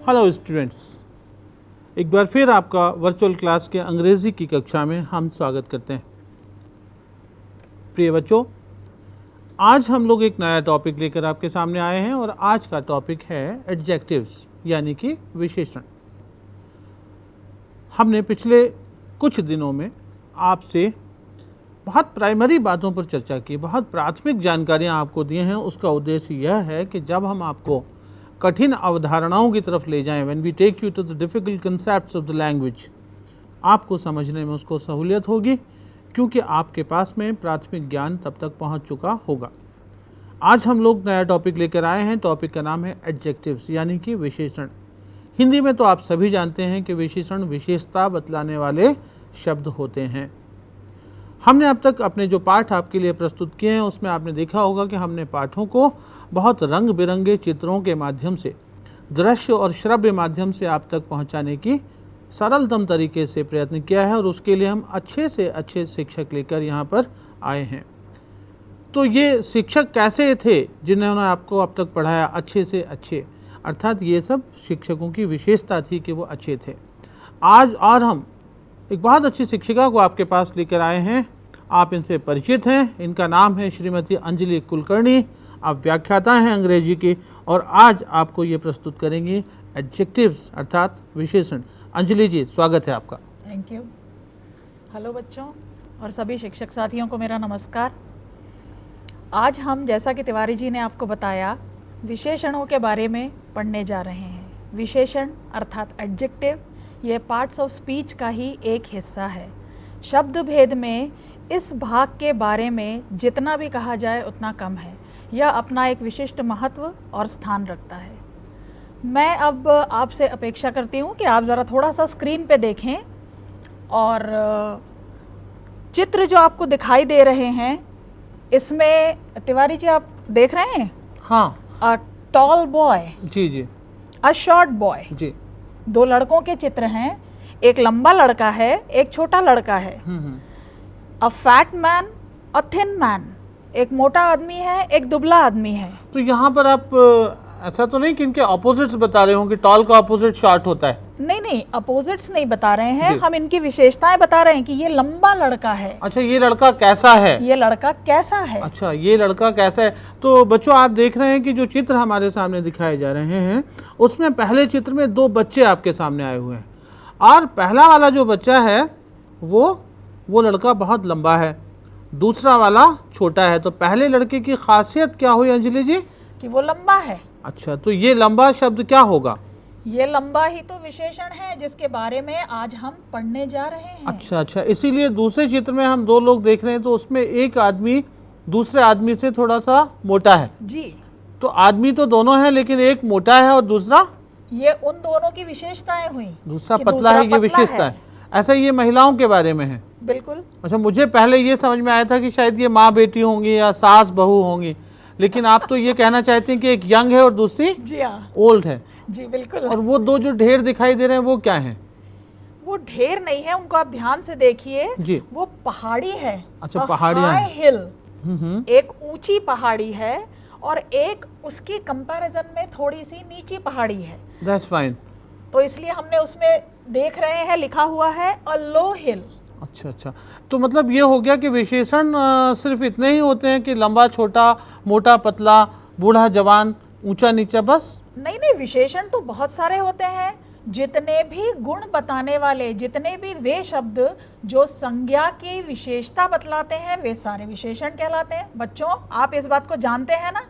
Hello students, एक बार फिर आपका वर्चुअल क्लास के अंग्रेज़ी की कक्षा में हम स्वागत करते हैं। प्रिय बच्चों, आज हम लोग एक नया टॉपिक लेकर आपके सामने आए हैं और आज का टॉपिक है एडजेक्टिव्स यानी कि विशेषण। हमने पिछले कुछ दिनों में आपसे बहुत प्राइमरी बातों पर चर्चा की, बहुत प्राथमिक जानकारियाँ आपको दी हैं। उसका उद्देश्य यह है कि जब हम आपको कठिन अवधारणाओं की तरफ ले जाएं, when we take you to the difficult concepts of the language, आपको समझने में उसको सहूलियत होगी, क्योंकि आपके पास में प्राथमिक ज्ञान तब तक पहुंच चुका होगा। आज हम लोग नया टॉपिक लेकर आए हैं। टॉपिक का नाम है एडजेक्टिव्स यानी कि विशेषण। हिंदी में तो आप सभी जानते हैं कि विशेषण विशेषता बतलाने वाले शब्द होते हैं। हमने अब तक अपने जो पाठ आपके लिए प्रस्तुत किए हैं उसमें आपने देखा होगा कि हमने पाठों को बहुत रंग बिरंगे चित्रों के माध्यम से, दृश्य और श्रव्य माध्यम से आप तक पहुंचाने की सरलतम तरीके से प्रयत्न किया है और उसके लिए हम अच्छे से अच्छे शिक्षक लेकर यहाँ पर आए हैं। तो ये शिक्षक कैसे थे जिन्होंने आपको अब तक पढ़ाया? अच्छे से अच्छे, अर्थात ये सब शिक्षकों की विशेषता थी कि वो अच्छे थे। आज और हम एक बहुत अच्छी शिक्षिका को आपके पास लेकर आए हैं। आप इनसे परिचित हैं। इनका नाम है श्रीमती अंजलि कुलकर्णी। आप व्याख्याता हैं अंग्रेजी की और आज आपको ये प्रस्तुत करेंगी एडजेक्टिव्स अर्थात विशेषण। अंजलि जी, स्वागत है आपका। Thank you. हेलो बच्चों और सभी शिक्षक साथियों को मेरा नमस्कार। आज हम, जैसा कि तिवारी जी ने आपको बताया, विशेषणों के बारे में पढ़ने जा रहे हैं। विशेषण अर्थात एडजेक्टिव ये पार्ट्स ऑफ स्पीच का ही एक हिस्सा है। शब्द भेद में इस भाग के बारे में जितना भी कहा जाए उतना कम है। यह अपना एक विशिष्ट महत्व और स्थान रखता है। मैं अब आपसे अपेक्षा करती हूँ कि आप ज़रा थोड़ा सा स्क्रीन पे देखें और चित्र जो आपको दिखाई दे रहे हैं इसमें, तिवारी जी आप देख रहे हैं? हाँ। अ टॉल बॉय, जी जी। अ शॉर्ट बॉय, जी। दो लड़कों के चित्र हैं। एक लंबा लड़का है, एक छोटा लड़का है। A fat man, a thin man, एक मोटा आदमी है, एक दुबला आदमी है। तो यहाँ पर आप ऐसा तो नहीं कि इनके ऑपोजिट्स बता रहे हो कि टॉल का ऑपोजिट शॉर्ट होता है? नहीं, अपोजिट्स नहीं बता रहे हैं, हम इनकी विशेषताएं बता रहे हैं कि ये लंबा लड़का है। अच्छा, ये लड़का कैसा है? ये लड़का कैसा है? अच्छा, ये लड़का कैसा है। तो बच्चों, आप देख रहे हैं कि जो चित्र हमारे सामने दिखाए जा रहे हैं उसमें पहले चित्र में दो बच्चे आपके सामने आए हुए हैं और पहला वाला जो बच्चा है वो लड़का बहुत लंबा है, दूसरा वाला छोटा है। तो पहले लड़के की खासियत क्या हुई अंजलि जी? कि वो लंबा है। अच्छा, तो ये लंबा शब्द क्या होगा? ये लंबा ही तो विशेषण है जिसके बारे में आज हम पढ़ने जा रहे हैं। अच्छा, इसीलिए दूसरे चित्र में हम दो लोग देख रहे हैं तो उसमें एक आदमी दूसरे आदमी से थोड़ा सा मोटा है। जी। तो आदमी तो दोनों हैं लेकिन एक मोटा है और दूसरा, ये उन दोनों की विशेषताएं हुई। दूसरा पतला है, ये विशेषता है। ऐसा ये महिलाओं के बारे में है। बिल्कुल। अच्छा, मुझे पहले ये समझ में आया था कि शायद ये माँ बेटी होंगी या सास बहू होंगी, लेकिन आप तो ये कहना चाहते हैं कि एक यंग है और दूसरी जी हाँ ओल्ड है। जी बिल्कुल। और वो दो जो ढेर दिखाई दे रहे हैं वो क्या हैं? वो ढेर नहीं है, उनको आप ध्यान से देखिए जी। वो पहाड़ी है। अच्छा, पहाड़ियाँ हैं। हिल, एक ऊंची पहाड़ी है और एक उसकी कंपैरिजन में थोड़ी सी नीची पहाड़ी है। That's fine। तो इसलिए हमने उसमें देख रहे हैं लिखा हुआ है अ लो हिल। अच्छा, तो मतलब ये हो गया कि विशेषण सिर्फ इतने ही होते हैं कि लंबा छोटा, मोटा पतला, बूढ़ा जवान, ऊंचा नीचा, बस? नहीं, विशेषण तो बहुत सारे होते हैं। जितने भी गुण बताने वाले, जितने भी वे शब्द जो संज्ञा की विशेषता बतलाते हैं, वे सारे विशेषण कहलाते हैं। बच्चों, आप इस बात को जानते हैं ना?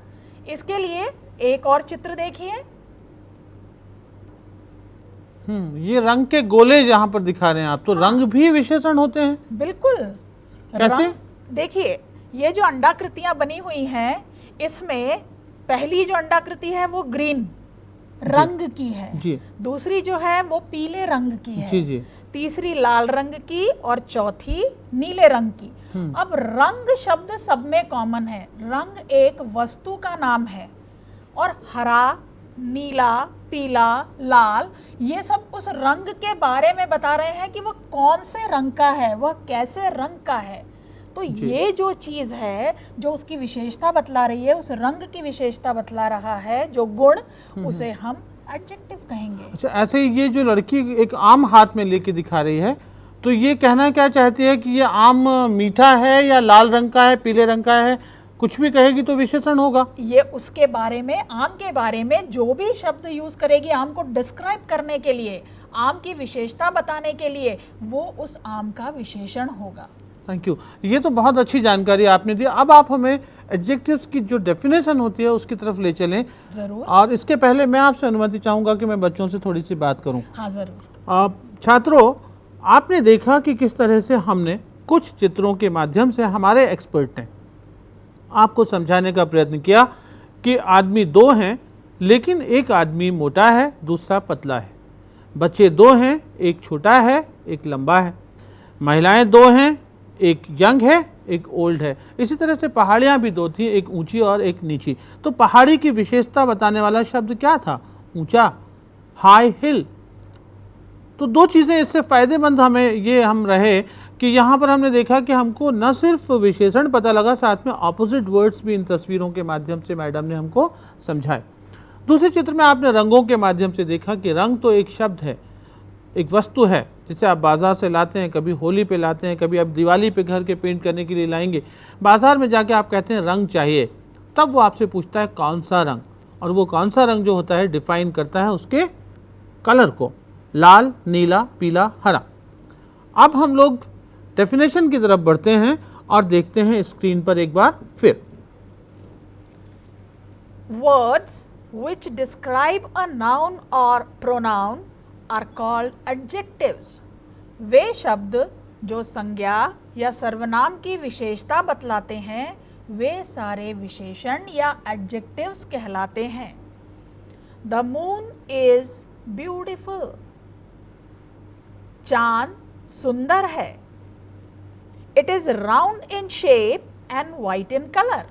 इसके लिए एक और चित्र देखिए। ये रंग के गोले जहां पर दिखा रहे हैं आप, तो हाँ। रंग भी विशेषण होते हैं? बिल्कुल। कैसे? देखिए, ये जो अंडाकृतियां बनी हुई हैं, इसमें पहली जो अंडाकृति है वो ग्रीन रंग की है जी। दूसरी जो है वो पीले रंग की है जी। तीसरी लाल रंग की और चौथी नीले रंग की। अब रंग शब्द सब में कॉमन है। रंग एक वस्तु का नाम है और हरा, नीला, पीला, लाल, ये सब उस रंग के बारे में बता रहे हैं कि वह कौन से रंग का है, वह कैसे रंग का है। तो ये जो चीज़ है जो उसकी विशेषता बतला रही है, उस रंग की विशेषता बतला रहा है, जो गुण, उसे हम एडजेक्टिव कहेंगे। अच्छा, ऐसे ही ये जो लड़की एक आम हाथ में लेके दिखा रही है, तो ये कहना क्या चाहती है कि ये आम मीठा है या लाल रंग का है, पीले रंग का है, कुछ भी कहेगी तो विशेषण होगा। ये उसके बारे में, आम के बारे में जो भी शब्द यूज करेगी आम को डिस्क्राइब करने के लिए, आम की विशेषता बताने के लिए, वो उस आम का विशेषण होगा। थैंक यू, ये तो बहुत अच्छी जानकारी आपने दी। अब आप हमें एडजेक्टिव्स की जो डेफिनेशन होती है उसकी तरफ ले चलें। जरूर। और इसके पहले मैं आपसे अनुमति चाहूँगा कि मैं बच्चों से थोड़ी सी बात करूँ। हाँ जरूर। छात्रों, आपने देखा कि किस तरह से हमने कुछ चित्रों के माध्यम से हमारे एक्सपर्ट ने आपको समझाने का प्रयत्न किया कि आदमी दो हैं, लेकिन एक आदमी मोटा है, दूसरा पतला है। बच्चे दो हैं, एक छोटा है, एक लंबा है। महिलाएं दो हैं, एक यंग है, एक ओल्ड है। इसी तरह से पहाड़ियाँ भी दो थी, एक ऊंची और एक नीची। तो पहाड़ी की विशेषता बताने वाला शब्द क्या था? ऊंचा, हाई हिल। तो दो चीज़ें इससे फ़ायदेमंद हमें ये हम रहे कि यहाँ पर हमने देखा कि हमको न सिर्फ विशेषण पता लगा, साथ में ऑपोजिट वर्ड्स भी इन तस्वीरों के माध्यम से मैडम ने हमको समझाए। दूसरे चित्र में आपने रंगों के माध्यम से देखा कि रंग तो एक शब्द है, एक वस्तु है जिसे आप बाज़ार से लाते हैं, कभी होली पे लाते हैं, कभी आप दिवाली पे घर के पेंट करने के लिए लाएंगे। बाज़ार में जाके आप कहते हैं रंग चाहिए, तब वो आपसे पूछता है कौन सा रंग, और वो कौन सा रंग जो होता है डिफाइन करता है उसके कलर को, लाल, नीला, पीला, हरा। अब हम लोग डेफिनेशन की तरफ बढ़ते हैं और देखते हैं स्क्रीन पर एक बार फिर। Words which describe a noun or pronoun are called adjectives. वे शब्द जो संज्ञा या सर्वनाम की विशेषता बतलाते हैं, वे सारे विशेषण या adjectives कहलाते हैं। The moon is beautiful. चांद सुंदर है। It is round in shape and white in color.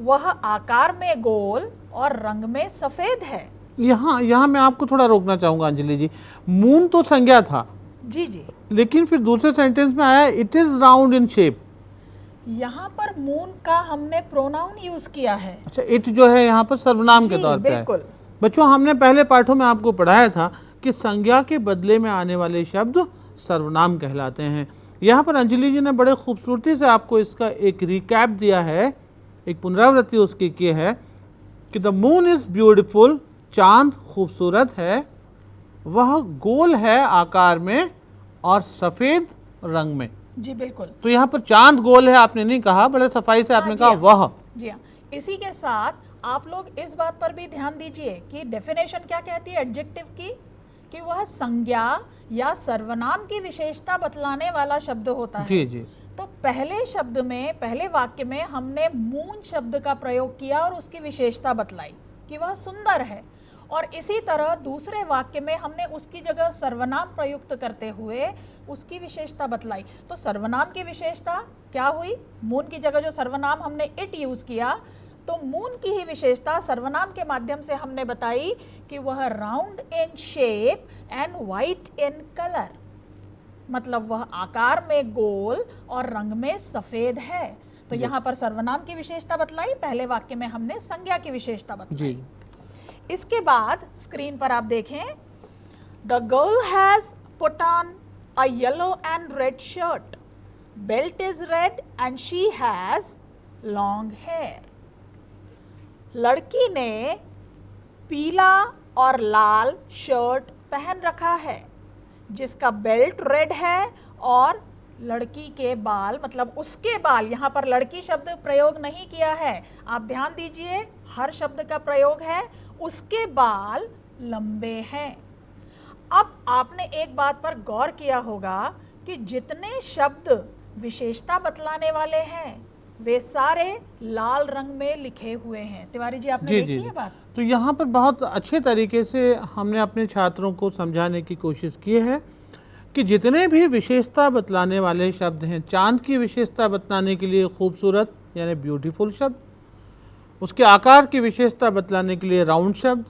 वह आकार में गोल और रंग में सफेद है। यहाँ मैं आपको थोड़ा रोकना चाहूँगा अंजलि जी। मून तो संज्ञा था, जी जी, लेकिन फिर दूसरे सेंटेंस में आया it is round in shape. यहाँ पर मून का हमने प्रोनाउन यूज किया है। अच्छा, इट जो है यहाँ पर सर्वनाम के तौर पे है। बच्चों, हमने पहले पाठों में आपको पढ़ाया था कि संज्ञा के बदले में आने वाले शब्द सर्वनाम कहलाते हैं। यहाँ पर अंजलि जी ने बड़े खूबसूरती से आपको इसका एक रिकैप दिया है, एक पुनरावृत्ति उसकी की है कि द मून इज ब्यूटीफुल, चांद खूबसूरत है, वह गोल है आकार में और सफ़ेद रंग में। जी बिल्कुल। तो यहाँ पर चांद गोल है आपने नहीं कहा, बड़े सफाई से आपने कहा वह। जी हाँ। इसी के साथ आप लोग इस बात पर भी ध्यान दीजिए कि डेफिनेशन क्या कहती है एडजेक्टिव की, कि वह संज्ञा या सर्वनाम की विशेषता बतलाने वाला शब्द होता है। जी जी। तो पहले शब्द में, पहले वाक्य में हमने मून शब्द का प्रयोग किया और उसकी विशेषता बतलाई कि वह सुंदर है, और इसी तरह दूसरे वाक्य में हमने उसकी जगह सर्वनाम प्रयुक्त करते हुए उसकी विशेषता बतलाई। तो सर्वनाम की विशेषता क्या हुई? मून की जगह जो सर्वनाम हमने इट यूज किया, तो मून की ही विशेषता सर्वनाम के माध्यम से हमने बताई कि वह round in shape and white in colour, मतलब वह आकार में गोल और रंग में सफेद है। तो यहाँ पर सर्वनाम की विशेषता बतलाई, पहले वाक्य में हमने संज्ञा की विशेषता बतलाई। इसके बाद स्क्रीन पर आप देखें, the girl has put on a yellow and red shirt, belt is red and she has long hair. लड़की ने पीला और लाल शर्ट पहन रखा है जिसका बेल्ट रेड है, और लड़की के बाल, मतलब उसके बाल, यहाँ पर लड़की शब्द प्रयोग नहीं किया है, आप ध्यान दीजिए, हर शब्द का प्रयोग है, उसके बाल लंबे हैं। अब आपने एक बात पर गौर किया होगा कि जितने शब्द विशेषता बतलाने वाले हैं वे सारे लाल रंग में लिखे हुए हैं। तिवारी जी, आपने देखी है बात? तो यहाँ पर बहुत अच्छे तरीके से हमने अपने छात्रों को समझाने की कोशिश की है कि जितने भी विशेषता बतलाने वाले शब्द हैं, चांद की विशेषता बतलाने के लिए खूबसूरत यानी ब्यूटीफुल शब्द, उसके आकार की विशेषता बतलाने के लिए राउंड शब्द,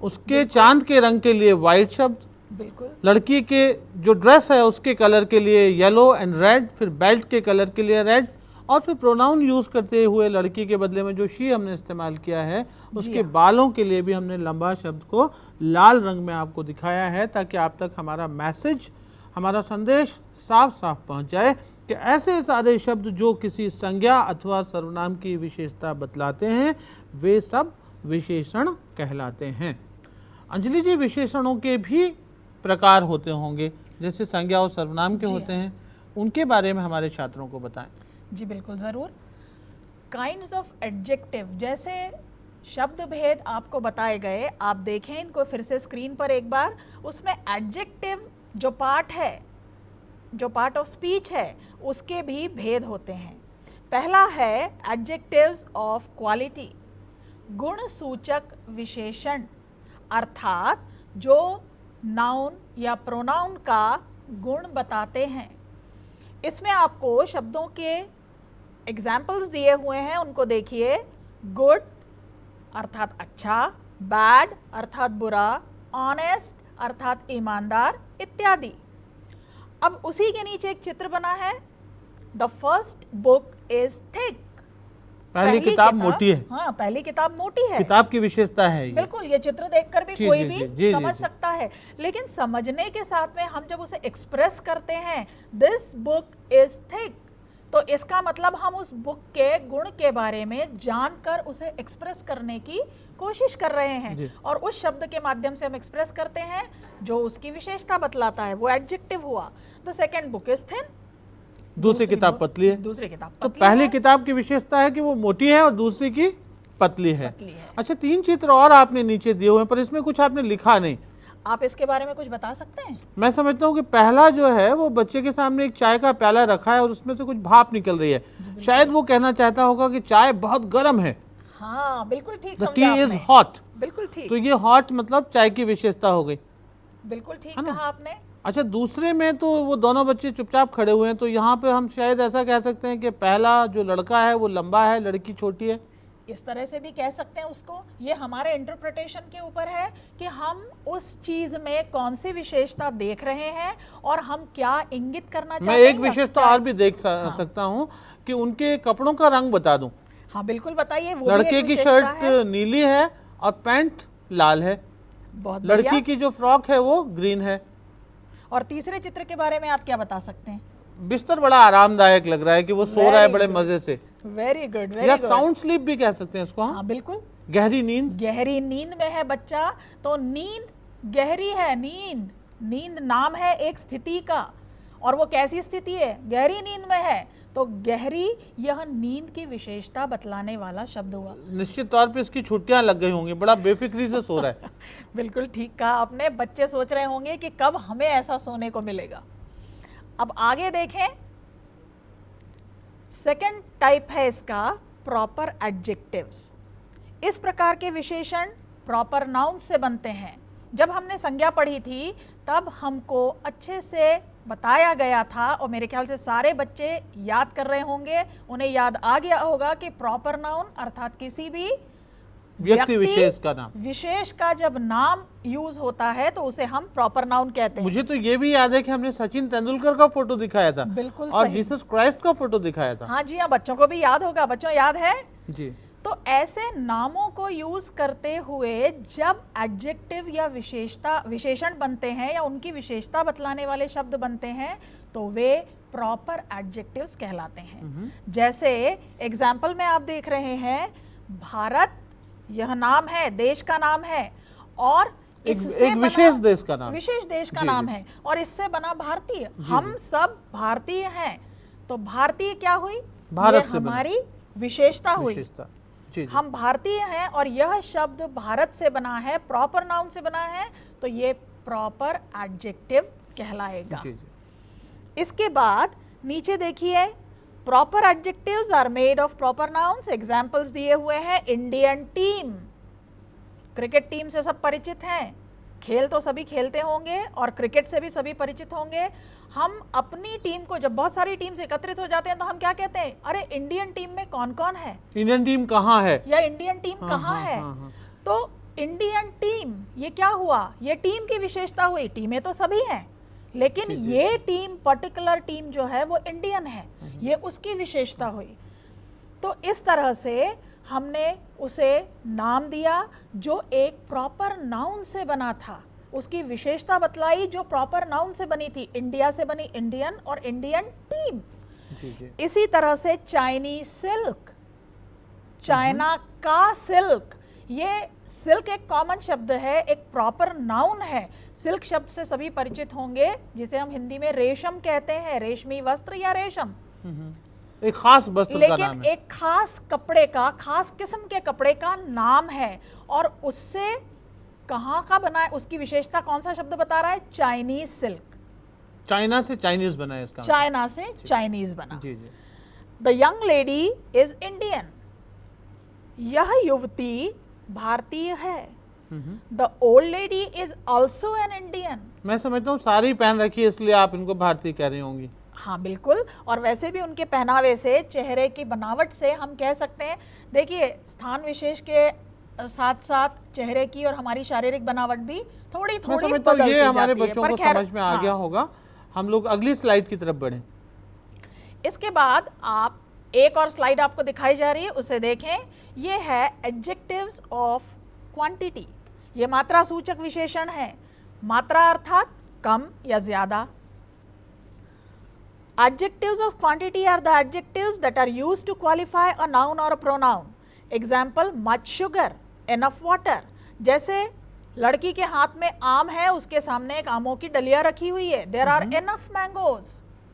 उसके चांद के रंग के लिए वाइट शब्द, बिल्कुल, लड़की के जो ड्रेस है उसके कलर के लिए येलो एंड रेड, फिर बेल्ट के कलर के लिए रेड, और फिर प्रोनाउन यूज़ करते हुए लड़की के बदले में जो शी हमने इस्तेमाल किया है, उसके बालों के लिए भी हमने लंबा शब्द को लाल रंग में आपको दिखाया है, ताकि आप तक हमारा मैसेज, हमारा संदेश साफ साफ पहुंच जाए कि ऐसे सारे शब्द जो किसी संज्ञा अथवा सर्वनाम की विशेषता बतलाते हैं, वे सब विशेषण कहलाते हैं। अंजलि जी, विशेषणों के भी प्रकार होते होंगे, जैसे संज्ञा और सर्वनाम के होते हैं, उनके बारे में हमारे छात्रों को बताएं। जी बिल्कुल, ज़रूर। काइंड्स ऑफ एडजेक्टिव, जैसे शब्द भेद आपको बताए गए, आप देखें इनको फिर से स्क्रीन पर एक बार। उसमें एडजेक्टिव जो पार्ट है, जो पार्ट ऑफ स्पीच है, उसके भी भेद होते हैं। पहला है एडजेक्टिव्स ऑफ क्वालिटी, गुण सूचक विशेषण, अर्थात जो नाउन या प्रोनाउन का गुण बताते हैं। इसमें आपको शब्दों के एग्जाम्पल्स दिए हुए हैं, उनको देखिए। गुड अर्थात अच्छा, बैड अर्थात बुरा, ऑनेस्ट अर्थात ईमानदार इत्यादि। अब उसी के नीचे एक चित्र बना है, the first book is thick, पहली किताब मोटी है। हाँ, पहली किताब मोटी है, किताब की विशेषता है ये। बिल्कुल, ये चित्र देखकर भी कोई भी समझ सकता है। लेकिन समझने के साथ में हम जब उसे एक्सप्रेस करते हैं, दिस बुक इज थिक, तो इसका मतलब हम उस बुक के गुण के बारे में जानकर उसे एक्सप्रेस करने की कोशिश कर रहे हैं, और उस शब्द के माध्यम से हम एक्सप्रेस करते हैं जो उसकी विशेषता बतलाता है, वो एडजेक्टिव हुआ। The second book is thin, दूसरी किताब पतली है। दूसरी किताब तो पहली किताब की विशेषता है कि वो मोटी है और दूसरी की पतली है। अच्छा, 3 चित्र और आपने नीचे दिए हुए हैं, पर इसमें कुछ आपने लिखा नहीं। आप इसके बारे में कुछ बता सकते हैं? मैं समझता हूँ कि पहला जो है वो बच्चे के सामने एक चाय का प्याला रखा है और उसमें से कुछ भाप निकल रही है। शायद वो कहना चाहता होगा कि चाय बहुत गर्म है। हाँ, बिल्कुल ठीक समझा आपने। T is hot. बिल्कुल ठीक। तो ये हॉट मतलब चाय की विशेषता हो गई। बिल्कुल ठीक कहा आपने। अच्छा, दूसरे में तो वो दोनों बच्चे चुपचाप खड़े हुए हैं, तो यहाँ पे हम शायद ऐसा कह सकते हैं कि पहला जो लड़का है वो लंबा है, लड़की छोटी है। इस तरह से भी कह सकते हैं उसको। ये हमारे इंटरप्रिटेशन के ऊपर है कि हम उस चीज में कौन सी विशेषता देख रहे हैं और हम क्या इंगित करना चाहते हैं। मैं एक विशेषता और भी देख सकता हूँ कि उनके कपड़ों का रंग बता दूं। हाँ बिल्कुल, बताइए। लड़के की शर्ट नीली है और पैंट लाल है, लड़की की जो फ्रॉक है वो ग्रीन है। और तीसरे चित्र के बारे में आप क्या बता सकते हैं? बिस्तर बड़ा आरामदायक लग रहा है कि वो सो रहा है बड़े मजे से। वेरी गुड, वेरी या साउंड स्लीप भी कह सकते हैं इसको। हाँ बिल्कुल, गहरी नींद। गहरी नींद में है बच्चा, तो नींद गहरी है। नींद, नींद नाम है एक स्थिति का, और वो कैसी स्थिति है? गहरी नींद में है, तो गहरी यह नींद की विशेषता बतलाने वाला शब्द हुआ। निश्चित तौर पे इसकी छुट्टियां लग गई होंगी, बड़ा बेफिक्री से सो रहा है। बिल्कुल ठीक कहा आपने। बच्चे सोच रहे होंगे कि कब हमें ऐसा सोने को मिलेगा। अब आगे देखें, सेकंड टाइप है इसका प्रॉपर एडजेक्टिव्स। इस प्रकार के विशेषण प्रॉपर नाउन से बनते हैं। जब हमने संज्ञा पढ़ी थी तब हमको अच्छे से बताया गया था, और मेरे ख्याल से सारे बच्चे याद कर रहे होंगे, उन्हें याद आ गया होगा कि प्रॉपर नाउन अर्थात किसी भी व्यक्ति विशेष का नाम, विशेष का जब नाम यूज होता है तो उसे हम प्रॉपर नाउन कहते हैं। मुझे तो ये भी याद है कि हमने सचिन तेंदुलकर का फोटो दिखाया था। बिल्कुल, और जीसस क्राइस्ट का फोटो दिखाया था। हाँ जी हाँ, बच्चों को भी याद होगा। बच्चों याद है जी। तो ऐसे नामों को यूज करते हुए जब एडजेक्टिव या विशेषण बनते हैं या उनकी विशेषता बतलाने वाले शब्द बनते हैं, तो वे प्रॉपर एडजेक्टिव्स कहलाते हैं। जैसे एग्जाम्पल में आप देख रहे हैं, भारत यह नाम है, देश का नाम है, और एक विशेष देश का नाम, विशेष देश का नाम है, और इससे बना भारतीय। हम सब भारतीय हैं, तो भारतीय क्या हुई? भारत से हमारी विशेषता हुई। जी। हम भारतीय हैं और यह शब्द भारत से बना है, प्रॉपर नाउन से बना है, तो ये प्रॉपर एडजेक्टिव कहलाएगा। जी। इसके बाद नीचे देखिए, proper adjectives are made of proper nouns. Examples दिए हुए हैं। इंडियन टीम, क्रिकेट टीम से सब परिचित हैं, खेल तो सभी खेलते होंगे और क्रिकेट से भी सभी परिचित होंगे। हम अपनी टीम को, जब बहुत सारी टीम्स एकत्रित हो जाते हैं तो हम क्या कहते हैं? अरे इंडियन टीम में कौन कौन है, इंडियन टीम कहाँ है, या इंडियन टीम कहाँ है। तो इंडियन टीम, ये क्या हुआ? ये टीम की विशेषता हुई। टीमें तो सभी हैं, लेकिन ये टीम, पर्टिकुलर टीम जो है वो इंडियन है, ये उसकी विशेषता हुई। तो इस तरह से हमने उसे नाम दिया जो एक प्रॉपर नाउन से बना था, उसकी विशेषता बतलाई जो प्रॉपर नाउन से बनी थी। इंडिया से बनी इंडियन और इंडियन टीम। इसी तरह से चाइनीज सिल्क, चाइना का सिल्क, ये सिल्क एक कॉमन शब्द है, एक प्रॉपर नाउन है। सिल्क शब्द से सभी परिचित होंगे, जिसे हम हिंदी में रेशम कहते हैं, रेशमी वस्त्र या रेशम। एक खास वस्त्र का नाम है, लेकिन एक खास कपड़े का, खास किस्म के कपड़े का नाम है। और उससे कहाँ का बना है, उसकी विशेषता कौन सा शब्द बता रहा है? Chinese silk. चाइना से चाइनीज बना है इसका, चाइना से चाइनीज बना। जी जी। The young lady is Indian, यह युवती भारतीय है। The old lady is also an Indian. मैं समझता हूँ साड़ी पहन रखी है इसलिए आप इनको भारतीय कह रही होंगी। हाँ बिल्कुल, और वैसे भी उनके पहनावे से, चेहरे की बनावट से हम कह सकते हैं। देखिए, स्थान विशेष के साथ साथ चेहरे की और हमारी शारीरिक बनावट भी थोड़ी थोड़ी बदलती ये हमारे जाती है। बच्चों को समझ में आ गया होगा। हम लोग अगली स्लाइड की तरफ बढ़ें। इसके बाद आप एक और स्लाइड आपको दिखाई जा रही है, उसे देखें। ये है एडजेक्टिव्स ऑफ क्वांटिटी। ये मात्रा सूचक विशेषण है। मात्रा अर्थात कम या ज्यादा। Adjectives of quantity are the adjectives that are used to qualify a noun or a pronoun. Example, much sugar, enough water. जैसे लड़की के हाथ में आम है, उसके सामने एक आमों की डलिया रखी हुई है। There are enough mangoes.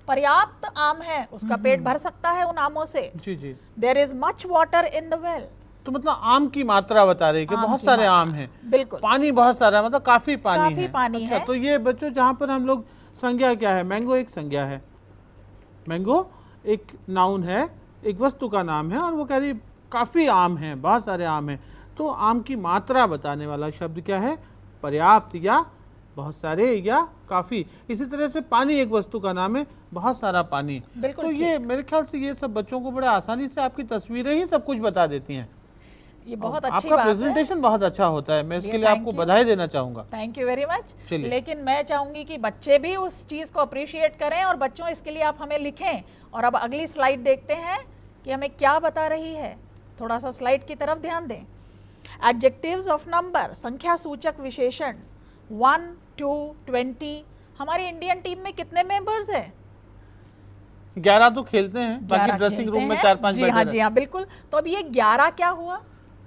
पर्याप्त आम है, उसका पेट भर सकता है उन आमों से। जी जी। There is much water in the well. तो मतलब आम की मात्रा बता रही है कि बहुत सारे आम हैं। बिल्कुल। पानी बहुत सारा, मतलब काफी पानी काफी है। पानी अच्छा, है। तो ये बच्चों जहाँ पर हम लोग संज्ञा क्या है? मैंगो एक संज्ञा है। मैंगो एक नाउन है, एक वस्तु का नाम है, और वो कह रही काफ़ी आम हैं, बहुत सारे आम हैं। तो आम की मात्रा बताने वाला शब्द क्या है? पर्याप्त या बहुत सारे या काफ़ी। इसी तरह से पानी एक वस्तु का नाम है, बहुत सारा पानी। तो ये मेरे ख्याल से ये सब बच्चों को बड़े आसानी से आपकी तस्वीरें ही सब कुछ बता देती हैं। ये बहुत अच्छी आपका बात प्रेजेंटेशन है। बहुत अच्छा होता है, मैं इसके लिए आपको बधाई देना चाहूँगा। Thank you very much. चलिए। लेकिन मैं चाहूंगी कि बच्चे भी उस चीज़ को अप्रिशिएट करें, और बच्चों इसके लिए आप हमें लिखें। और अब अगली स्लाइड देखते हैं कि हमें क्या बता रही है। थोड़ा सा स्लाइड की तरफ ध्यान दें। एडजेक्टिव्स ऑफ नंबर, संख्या सूचक विशेषण। 1, 2, 20। हमारी इंडियन टीम में कितने मेंबर्स हैं? 11 तो खेलते हैं, बाकी ड्रेसिंग रूम में 4-5 बैठे रहते हैं। जी हाँ बिल्कुल। तो अब ये 11 क्या हुआ?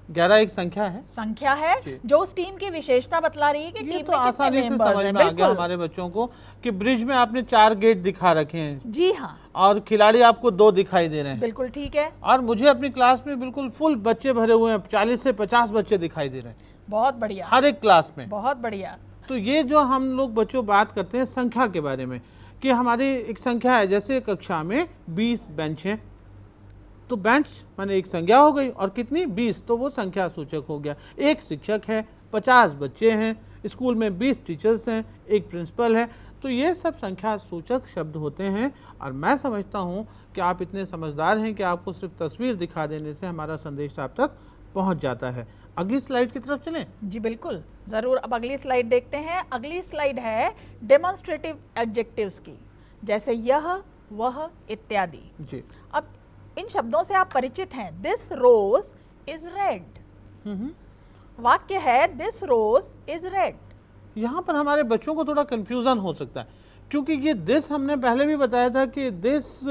11 एक संख्या है, संख्या है जो उस टीम की विशेषता बतला रही है कि टीम तो में आसानी कितने से मेंबर्स समझ हैं। में आ गया हमारे बच्चों को कि ब्रिज में आपने 4 गेट दिखा रखे हैं। जी हाँ, और खिलाड़ी आपको 2 दिखाई दे रहे हैं। बिल्कुल ठीक है। और मुझे अपनी क्लास में बिल्कुल फुल बच्चे भरे हुए हैं, 40 से 50 बच्चे दिखाई दे रहे हैं बहुत बढ़िया, हर एक क्लास में। बहुत बढ़िया। तो ये जो हम लोग बच्चों बात करते हैं संख्या के बारे में, कि हमारी एक संख्या है, जैसे कक्षा में 20 बेंच हैं, तो बेंच माने एक संख्या हो गई, और कितनी? 20, तो वो संख्या सूचक हो गया। एक शिक्षक है, 50 बच्चे हैं, स्कूल में 20 टीचर्स हैं, एक प्रिंसिपल है। तो ये सब संख्या सूचक शब्द होते हैं। और मैं समझता हूँ कि आप इतने समझदार हैं कि आपको सिर्फ तस्वीर दिखा देने से हमारा संदेश आप तक पहुँच जाता है। अगली स्लाइड की तरफ चलें। जी बिल्कुल, ज़रूर। अब अगली स्लाइड देखते हैं। अगली स्लाइड है डेमोन्स्ट्रेटिव एडजेक्टिव्स की, जैसे यह, वह इत्यादि। जी। अब इन शब्दों से आप परिचित हैं। This rose is red. वाक्य है दिस रोज इज रेड। यहाँ पर हमारे बच्चों को थोड़ा कंफ्यूजन हो सकता है, क्योंकि ये दिस हमने पहले भी बताया था कि दिस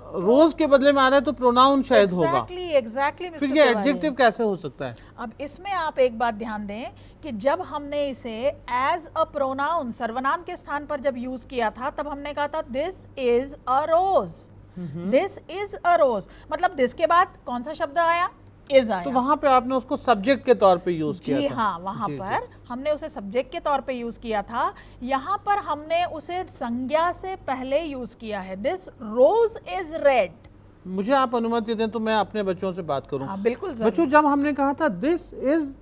रोज के बदले में आ रहा है, तो प्रोनाउन शायद होगा। एग्जैक्टली फिर ये एडजेक्टिव कैसे हो सकता है? अब इसमें आप एक बात ध्यान दें कि जब हमने इसे एज अ प्रोनाउन, सर्वनाम के स्थान पर जब यूज किया था, तब हमने कहा था this is a rose. This is a rose, मतलब दिस के बाद कौन सा शब्द आया? इज आया। तो वहां पे आपने उसको सब्जेक्ट के तौर पे यूज किया था। जी हाँ, वहां पर हमने उसे सब्जेक्ट के तौर पे यूज किया था। यहाँ पर हमने उसे संज्ञा से पहले यूज किया है। This rose is red. मुझे आप अनुमति दें तो मैं अपने बच्चों से बात करूं। हाँ, बिल्कुल। बच्चों, जब हमने कहा था this is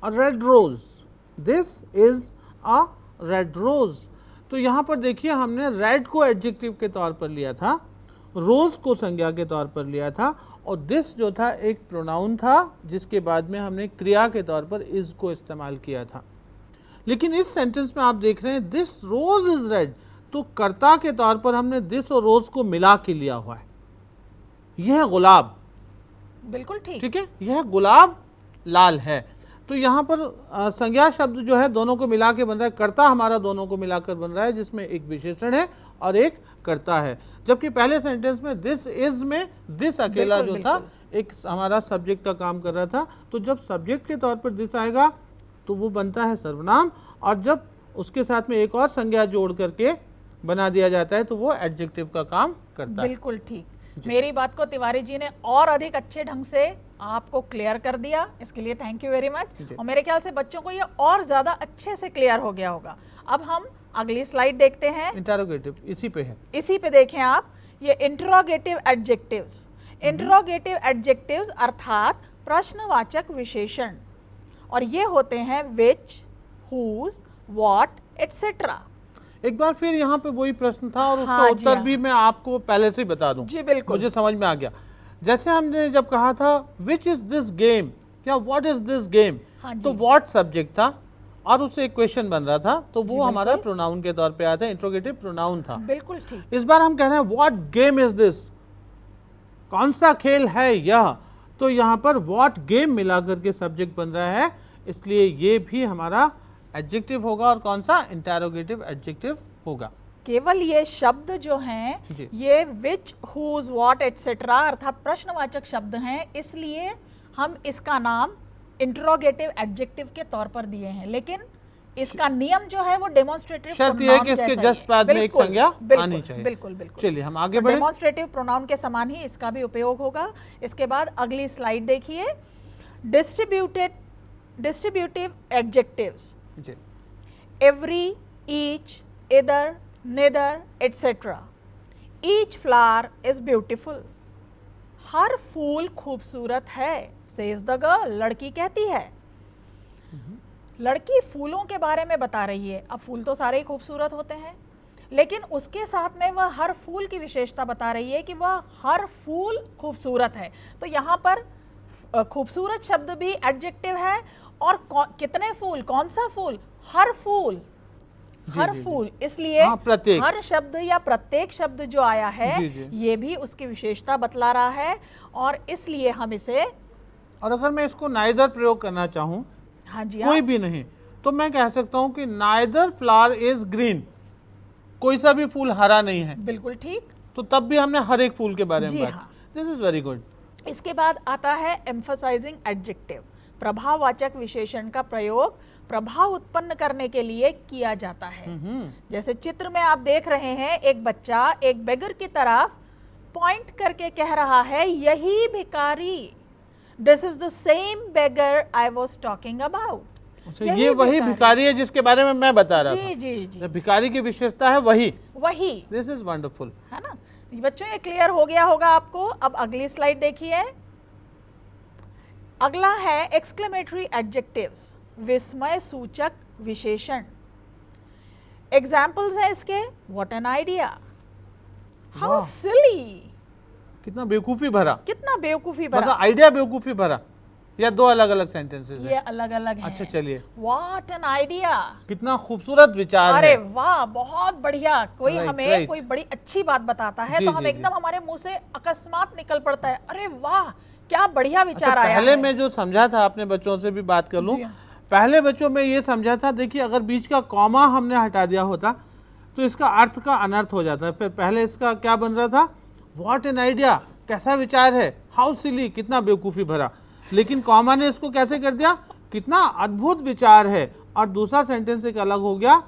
a red rose, this is a red rose, तो यहाँ पर देखिए हमने रेड को एडजेक्टिव के तौर पर लिया था, रोज को संज्ञा के तौर पर लिया था, और दिस जो था एक प्रोनाउन था जिसके बाद में हमने क्रिया के तौर पर इज को इस्तेमाल किया था। लेकिन इस सेंटेंस में आप देख रहे हैं दिस रोज इज रेड, तो कर्ता के तौर पर हमने दिस और रोज को मिला के लिया हुआ है। यह गुलाब, बिल्कुल ठीक, ठीक है, यह गुलाब लाल है। तो यहाँ पर संज्ञा शब्द जो है दोनों को मिला के बन रहा है, कर्ता हमारा दोनों को मिलाकर बन रहा है, जिसमें एक विशेषण है और एक कर्ता है। जबकि पहले सेंटेंस में दिस इज में दिस अकेला जो था एक हमारा सब्जेक्ट का काम कर रहा था। तो जब सब्जेक्ट के तौर पर दिस आएगा तो वो बनता है सर्वनाम, और जब उसके साथ में एक और संज्ञा जोड़ करके बना दिया जाता है तो वो एडजेक्टिव का काम करता है। बिल्कुल ठीक। मेरी बात को तिवारी जी ने और अधिक अच्छे ढंग से आपको क्लियर कर दिया, इसके लिए थैंक यू वेरी मच। और मेरे ख्याल से बच्चों को ये और ज्यादा अच्छे से क्लियर हो गया होगा। अब हम अगली स्लाइड देखते हैं। इंटरोगेटिव इसी पे है, इसी पे देखें आप, ये इंटरोगेटिव एडजेक्टिव्स। इंटरोगेटिव एडजेक्टिव्स अर्थात प्रश्नवाचक विशेषण, और ये होते हैं विच, हुज, व्हाट एटसेट्रा। एक बार फिर यहाँ पे वही प्रश्न था और उसका हाँ, उत्तर भी मैं आपको पहले से ही बता दूं। जी बिल्कुल, मुझे समझ में आ गया। जैसे हमने जब कहा था विच इज दिस गेम या व्हाट इज दिस गेम, तो व्हाट सब्जेक्ट था और उससे एक क्वेश्चन बन रहा था, तो वो हमारा प्रोनाउन के तौर पे आया था, इंट्रोगेटिव प्रोनाउन था। बिल्कुल ठीक। इस बार हम कह रहे हैं व्हाट गेम इज दिस, कौन सा खेल है यह, तो यहाँ पर व्हाट गेम मिला करके सब्जेक्ट बन रहा है, इसलिए ये भी हमारा एडजेक्टिव होगा। और कौन सा, इंटरोगेटिव एडजेक्टिव होगा। केवल ये शब्द जो हैं ये विच, हुज, व्हाट एटसेट्रा अर्थात प्रश्नवाचक शब्द हैं, इसलिए हम इसका नाम इंटरोगेटिव एडजेक्टिव के तौर पर दिए हैं। लेकिन इसका नियम जो है वो डेमोन्स्ट्रेटिव शर्त ये है कि इसके जस्ट बाद में एक संज्ञा आनी चाहिए। बिल्कुल बिल्कुल। चलिए हम आगे बढ़े। डेमोन्स्ट्रेटिव प्रोनाउन के समान ही इसका भी उपयोग होगा। इसके बाद अगली स्लाइड देखिए, distributive adjectives, every, each, either, neither etcetera. Each flower is beautiful, हर फूल खूबसूरत है, सेज द गर्ल, लड़की कहती है। लड़की फूलों के बारे में बता रही है। अब फूल तो सारे ही खूबसूरत होते हैं, लेकिन उसके साथ में वह हर फूल की विशेषता बता रही है कि वह हर फूल खूबसूरत है। तो यहाँ पर खूबसूरत शब्द भी एडजेक्टिव है, और कितने फूल, कौन सा फूल, हर फूल, हर फूल, इसलिए हर शब्द या प्रत्येक शब्द जो आया है ये भी उसकी विशेषता बतला रहा है, और इसलिए हम इसे, और अगर मैं इसको नाइदर प्रयोग करना चाहूँ, हाँ जी, कोई भी नहीं, तो मैं कह सकता हूँ कि नाइदर फ्लावर इज ग्रीन, कोई सा भी फूल हरा नहीं है। बिल्कुल ठीक। तो तब भी हमने हर एक फूल के बारे में बात की। This is very good. इसके बाद आता है एम्फसाइजिंग एडजेक्टिव। प्रभाववाचक विशेषण का प्रयोग प्रभाव उत्पन्न करने के लिए किया जाता है। जैसे चित्र में आप देख रहे हैं, एक बच्चा एक बेगर की तरफ पॉइंट करके कह रहा है, यही भिखारी, this is the same beggar I was talking about. ये वही भिखारी है जिसके बारे में मैं बता रहा था। जी जी, भिखारी की विशेषता है वही। दिस इज वंडरफुल, है ना बच्चों, ये क्लियर हो गया होगा आपको। अब अगली स्लाइड देखिए। अगला है एक्सक्लेमेटरी एडजेक्टिव्स, विस्मय सूचक विशेषण। एग्जाम्पल्स हैं इसके, what an idea, how silly, कितना बेवकूफी भरा, कितना बेवकूफी भरा, मतलब आइडिया बेवकूफी भरा, या दो अलग अलग सेंटेंसेस ये अलग अलग हैं। अच्छा चलिए, व्हाट एन आइडिया, कितना खूबसूरत विचार है। अरे वाह, बहुत बढ़िया। कोई हमें कोई बड़ी अच्छी बात बताता है तो हम एकदम हमारे मुंह से अकस्मात निकल पड़ता है, अरे वाह क्या बढ़िया विचार आया। पहले मैं जो समझा था, अपने बच्चों से भी बात कर लूं, पहले बच्चों में ये समझा था, देखिए अगर बीच का कॉमा हमने हटा दिया होता तो इसका अर्थ का अनर्थ हो जाता है। फिर पहले इसका क्या बन रहा था, व्हाट एन आइडिया, कैसा विचार है, हाउ सिली, कितना बेवकूफ़ी भरा। लेकिन कॉमा ने इसको कैसे कर दिया, कितना अद्भुत विचार है, और दूसरा सेंटेंस एक अलग हो गया,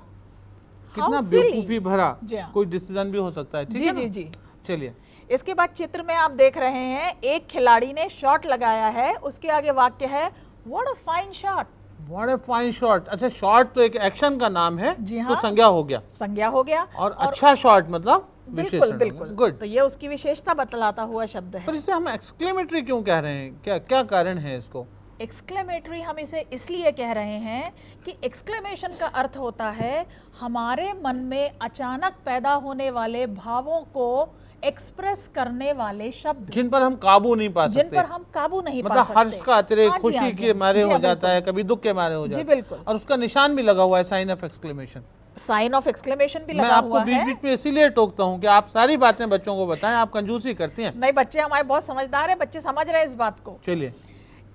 कितना बेवकूफ़ी भरा। कोई डिसीजन भी हो सकता है, ठीक है ना? जी। चलिए, इसके बाद चित्र में आप देख रहे हैं, एक खिलाड़ी ने शॉट लगाया है, उसके आगे वाक्य है, what a fine shot, what a fine shot. अच्छा, शॉट तो एक एक्शन का नाम है, हाँ? तो संज्ञा हो गया, संज्ञा हो गया। और अच्छा शॉट मतलब बिल्कुल बिल्कुल गुड, तो ये उसकी विशेषता बतलाता हुआ शब्द है। पर इसे हम एक्सक्लेमेटरी क्यों कह रहे हैं, क्या क्या कारण है इसको? एक्सक्लेमेटरी हम इसे इसलिए कह रहे हैं कि एक्सक्लेमेशन का अर्थ होता है हमारे मन में अचानक पैदा होने वाले भावों को एक्सप्रेस करने वाले शब्द, जिन पर हम काबू नहीं पा सकते, जिन पर हम काबू नहीं पा सकते, मतलब हर्ष का अतिरेक, खुशी के मारे हो जाता है, कभी दुख के मारे हो जाता है, बिल्कुल, और उसका निशान भी लगा हुआ है, sign of exclamation. Sign of exclamation भी मैं लगा आपको हुआ बीच है। बीच में इसीलिए टोकता हूँ कि आप सारी बातें बच्चों को बताएं, आप कंजूसी करती हैं। नहीं, बच्चे हमारे बहुत समझदार हैं, बच्चे समझ रहे हैं इस बात को। चलिए,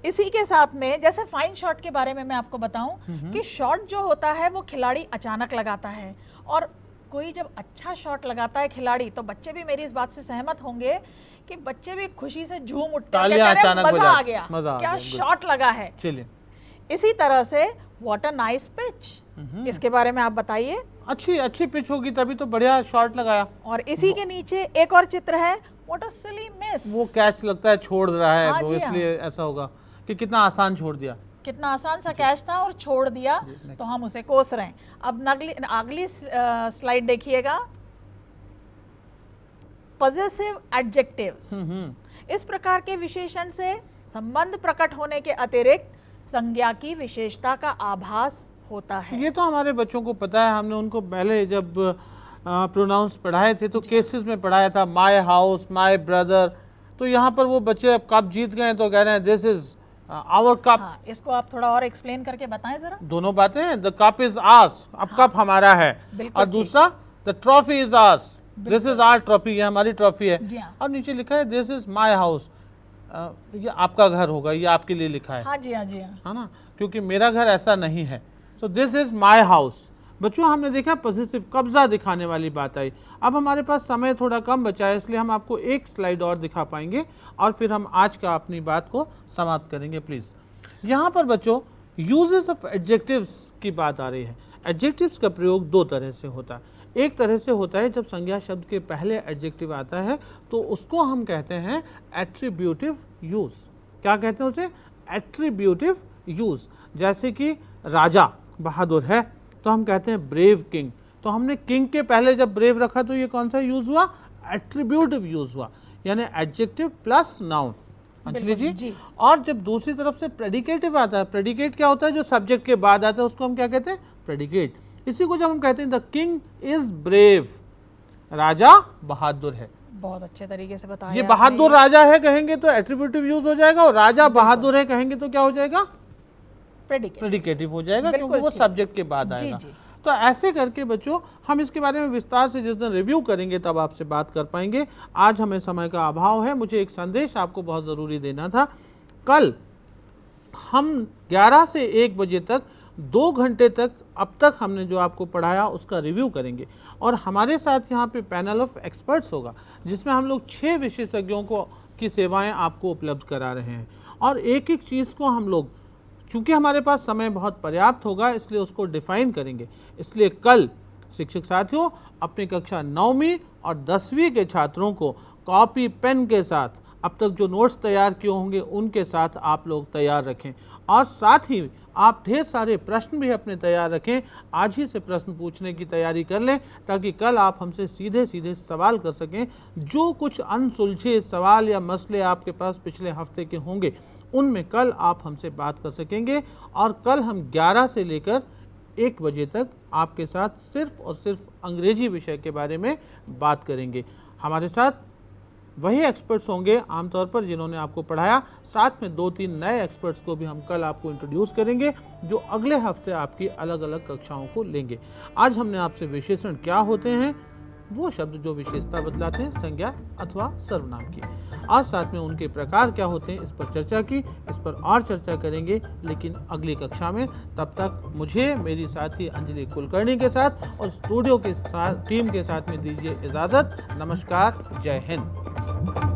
इसी के साथ में जैसे फाइन शॉट के बारे में मैं आपको बताऊं कि शॉट जो होता है वो खिलाड़ी अचानक लगाता है, और कोई जब अच्छा शॉट लगाता है खिलाड़ी तो बच्चे भी मेरी इस बात से सहमत होंगे कि बच्चे भी खुशी से झूम उठते हैं, तालियां कहते हैं, अचानक मजा आ गया, मजा आ क्या गया, शॉट लगा है। चलिए, इसी तरह से व्हाट अ नाइस पिच, इसके बारे में आप बताइए। अच्छी पिच होगी तभी तो बढ़िया शॉट लगाया। और इसी के नीचे एक और चित्र है, व्हाट अ सिली मिस, वो कैच लगता है छोड़ रहा है, हाँ वो जी, हाँ। इसलिए ऐसा होगा कि कितना आसान छोड़ दिया। कितना आसान सा कैच था और छोड़ दिया, तो हम उसे कोस रहे हैं। अब अगली स्लाइड देखिएगा, पॉजिटिव एडजेक्टिव्स। इस प्रकार के विशेषण से संबंध प्रकट होने के अतिरिक्त संज्ञा की विशेषता का आभास होता है। ये तो हमारे बच्चों को पता है, हमने उनको पहले जब प्रोनाउंस पढ़ाए थे तो केसेस में पढ़ाया था, माय हाउस, माय ब्रदर। तो यहाँ पर वो बच्चे अब कप जीत गए तो कह रहे हैं दिस इज आवर कप। हाँ, इसको आप थोड़ा और एक्सप्लेन करके बताएं जरा। दोनों बातें, द कप इज आस, अब कप हमारा है, और दूसरा the trophy is ours, this is our trophy, ये हमारी ट्रॉफी है। और नीचे लिखा है दिस इज माय हाउस, ये आपका घर होगा, ये आपके लिए लिखा है। हाँ जी, हाँ जी, हाँ, है ना, क्योंकि मेरा घर ऐसा नहीं है। तो दिस इज माय हाउस। बच्चों, हमने देखा पॉजिटिव कब्जा दिखाने वाली बात आई। अब हमारे पास समय थोड़ा कम बचा है, इसलिए हम आपको एक स्लाइड और दिखा पाएंगे और फिर हम आज का अपनी बात को समाप्त करेंगे। प्लीज, यहाँ पर बच्चों यूजेस ऑफ एडजेक्टिव्स की बात आ रही है। एडजेक्टिव्स का प्रयोग दो तरह से होता है। एक तरह से होता है जब संज्ञा शब्द के पहले एडजेक्टिव आता है तो उसको हम कहते हैं एट्रीब्यूटिव यूज। क्या कहते हैं उसे? Attributive use. जैसे कि राजा बहादुर है तो हम कहते हैं ब्रेव किंग। तो हमने किंग के पहले जब ब्रेव रखा तो ये कौन सा यूज हुआ? एट्रीब्यूटिव यूज हुआ, यानी एडजेक्टिव प्लस नाउन। अंजलि जी, और जब दूसरी तरफ से प्रेडिकेटिव आता है, प्रेडिकेट क्या होता है? जो सब्जेक्ट के बाद आता है उसको हम क्या कहते हैं? प्रेडिकेट। इसी को जब हम कहते हैं द किंग इज ब्रेव, राजा बहादुर है। बहुत अच्छे तरीके से बताया। ये बहादुर राजा है कहेंगे तो एट्रीब्यूटिव यूज हो जाएगा, और राजा बहादुर है कहेंगे तो क्या हो जाएगा? प्रेडिकेटिव हो जाएगा, क्योंकि वो सब्जेक्ट के बाद आएगा। तो ऐसे करके बच्चों हम इसके बारे में विस्तार से जिस दिन रिव्यू करेंगे तब आपसे बात कर पाएंगे। आज हमें समय का अभाव है। मुझे एक संदेश आपको बहुत ज़रूरी देना था। कल हम 11 से 1 बजे तक 2 घंटे तक अब तक हमने जो आपको पढ़ाया उसका रिव्यू करेंगे, और हमारे साथ यहाँ पे पैनल ऑफ एक्सपर्ट्स होगा जिसमें हम लोग 6 विशेषज्ञों की सेवाएं आपको उपलब्ध करा रहे हैं, और एक एक चीज़ को हम लोग, चूँकि हमारे पास समय बहुत पर्याप्त होगा इसलिए उसको डिफाइन करेंगे। इसलिए कल शिक्षक साथियों अपनी कक्षा 9वीं और 10वीं के छात्रों को कॉपी पेन के साथ अब तक जो नोट्स तैयार किए होंगे उनके साथ आप लोग तैयार रखें, और साथ ही आप ढेर सारे प्रश्न भी अपने तैयार रखें। आज ही से प्रश्न पूछने की तैयारी कर लें ताकि कल आप हमसे सीधे सीधे सवाल कर सकें। जो कुछ अनसुलझे सवाल या मसले आपके पास पिछले हफ्ते के होंगे उनमें कल आप हमसे बात कर सकेंगे, और कल हम 11 से लेकर 1 बजे तक आपके साथ सिर्फ और सिर्फ अंग्रेजी विषय के बारे में बात करेंगे। हमारे साथ वही एक्सपर्ट्स होंगे आमतौर पर जिन्होंने आपको पढ़ाया, साथ में 2-3 नए एक्सपर्ट्स को भी हम कल आपको इंट्रोड्यूस करेंगे जो अगले हफ्ते आपकी अलग अलग कक्षाओं को लेंगे। आज हमने आपसे विशेषण क्या होते हैं, वो शब्द जो विशेषता बतलाते हैं संज्ञा अथवा सर्वनाम की, और साथ में उनके प्रकार क्या होते हैं इस पर चर्चा की। इस पर और चर्चा करेंगे लेकिन अगली कक्षा में। तब तक मुझे मेरी साथी अंजलि कुलकर्णी के साथ और स्टूडियो के साथ टीम के साथ में दीजिए इजाज़त। नमस्कार, जय हिंद।